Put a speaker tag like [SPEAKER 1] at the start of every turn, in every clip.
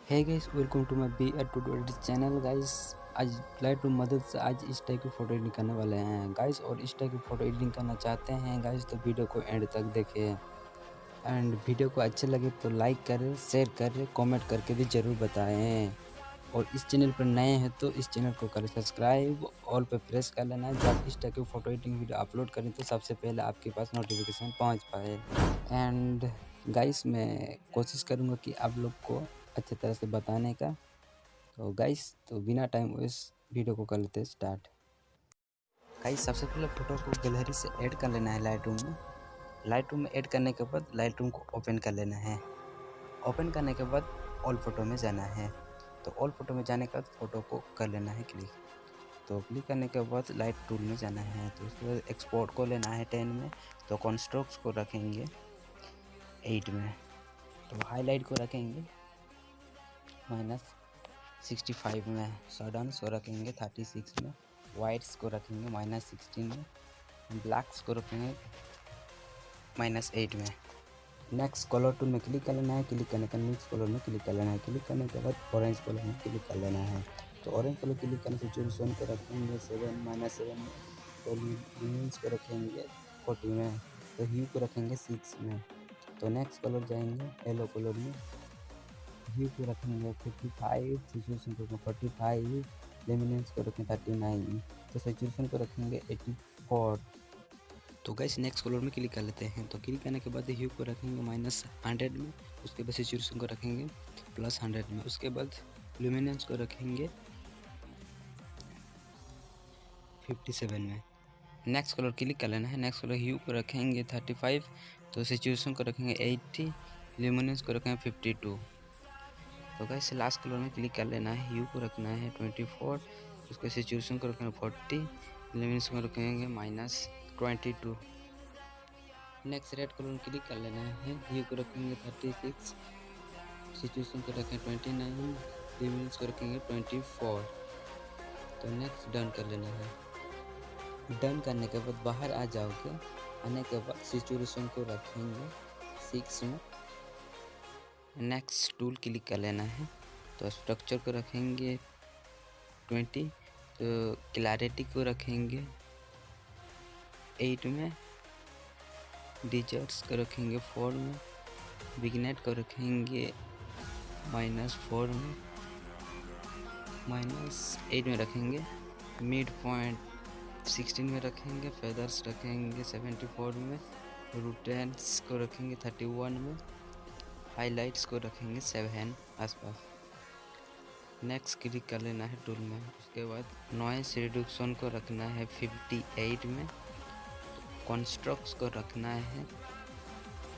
[SPEAKER 1] है guys, welcome to my बी एट टूडू एडिट्स चैनल। गाइस आज लाइट रूम मदद से आज इस टाइप की फ़ोटो एडिटिंग करने वाले हैं गाइस। और इस टाइप की फ़ोटो एडिटिंग करना चाहते हैं गाइस तो वीडियो को एंड तक देखें। एंड वीडियो को अच्छे लगे तो लाइक करें, शेयर करें, कमेंट करके भी ज़रूर बताएं। और इस चैनल पर नए हैं तो इस चैनल को करें सब्सक्राइब, ऑल पे प्रेस कर लेना है। जब इस टाइप की फ़ोटो एडिटिंग वीडियो अपलोड करें तो सबसे पहले आपके पास नोटिफिकेशन पहुँच पाए। एंड गाइस मैं कोशिश करूँगा कि आप लोग को अच्छे तरह से बताने का। तो गाइस तो बिना टाइम वेस्ट वीडियो को कर लेते हैं स्टार्ट। गाइस सबसे पहले फ़ोटो को गैलरी से ऐड कर लेना है लाइट रूम में। लाइट रूम में ऐड करने के बाद लाइट रूम को ओपन कर लेना है। ओपन करने के बाद ऑल फोटो में जाना है। तो ऑल फोटो में जाने के बाद फ़ोटो को कर लेना है क्लिक। तो क्लिक करने के बाद लाइट टूल में जाना है। तो उसके बाद एक्सपोर्ट को लेना है 10 में। तो कॉन्स्ट्रोक्स को रखेंगे 8 में। तो हाईलाइट को रखेंगे -65 में। सडन्स को रखेंगे 36 में। वाइट्स को रखेंगे -16 में। ब्लैक्स को रखेंगे -8 में। नेक्स्ट कलर टूल में क्लिक कर लेना है। क्लिक करने का मिक्स कलर में क्लिक कर लेना है। क्लिक करने के बाद ऑरेंज कलर में क्लिक कर लेना है। तो ऑरेंज कलर क्लिक करने से चूज़ को रखेंगे 7 -7 में। तो लुमिनेंस को रखेंगे 40 में। तो ह्यू को रखेंगे 6 में। तो नेक्स्ट कलर जाएंगे येलो कलर में। ह्यू को रखेंगे 55, सिचुएशन को 45, लेमिनेंस को रखेंगे 39, तो सिचुएशन को रखेंगे 84। तो गैस नेक्स्ट कलर में क्लिक कर लेते हैं। तो क्लिक करने के बाद ह्यू को रखेंगे -100 में। उसके बाद सिचुएशन को रखेंगे +100 में। उसके बाद लुमिनेंस को रखेंगे 57 में। नेक्स्ट कलर क्लिक कर लेना है। नेक्स्ट कलर ह्यू को रखेंगे 35, तो सिचुएशन को रखेंगे 80, लुमिनेंस को रखेंगे 52। तो गैस लास्ट कलर में क्लिक कर लेना है। ह्यू को रखना है 24, उसके सिचुएशन को रखेंगे 40, लुमिनेंस को रखेंगे -22। नेक्स्ट रेड कलर में क्लिक कर लेना है। ह्यू को रखेंगे 36, सिचुएशन को रखेंगे 29, लुमिनेंस को रखेंगे 24। तो नेक्स्ट डन कर लेना है। डन करने के बाद बाहर आ जाओगे। आने के बाद सिचुएशन को रखेंगे 6 में। नेक्स्ट टूल क्लिक कर लेना है। तो स्ट्रक्चर को रखेंगे 20, तो क्लैरिटी को रखेंगे 8 में। डिजर्ट्स को रखेंगे 4 में। विग्नेट को रखेंगे -4 में। -8 में रखेंगे। मिड पॉइंट 16 में रखेंगे। फेदर्स रखेंगे 74 में। रूटेंट्स को रखेंगे 31 में। हाइलाइट्स को रखेंगे 7 आसपास। नेक्स्ट क्लिक कर लेना है टूल में। उसके बाद नॉइस रिडक्शन को रखना है 58 में। कॉन्स्ट्रक्ट्स को रखना है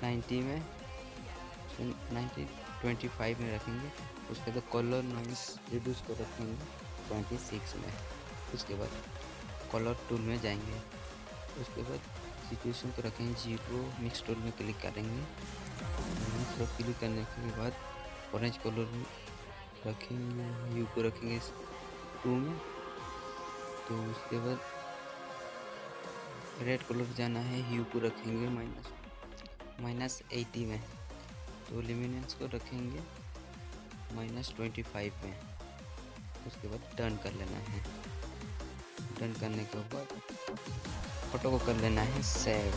[SPEAKER 1] 90 में। 25 में रखेंगे। उसके बाद कलर नॉइस रिड्यूस को रखेंगे 26 में। उसके बाद कलर टूल में जाएंगे। उसके बाद सिचुएशन को रखेंगे 0, मिक्स टूल में क्लिक करेंगे। तो क्लिक करने के बाद ऑरेंज कलर में रखेंगे। ह्यू को रखेंगे 2 में। तो उसके बाद रेड कलर जाना है। ह्यू को रखेंगे -80 में। तो लुमिनेंस को रखेंगे -25 में। उसके बाद डन कर लेना है। डन करने के बाद फोटो को कर लेना है सेव।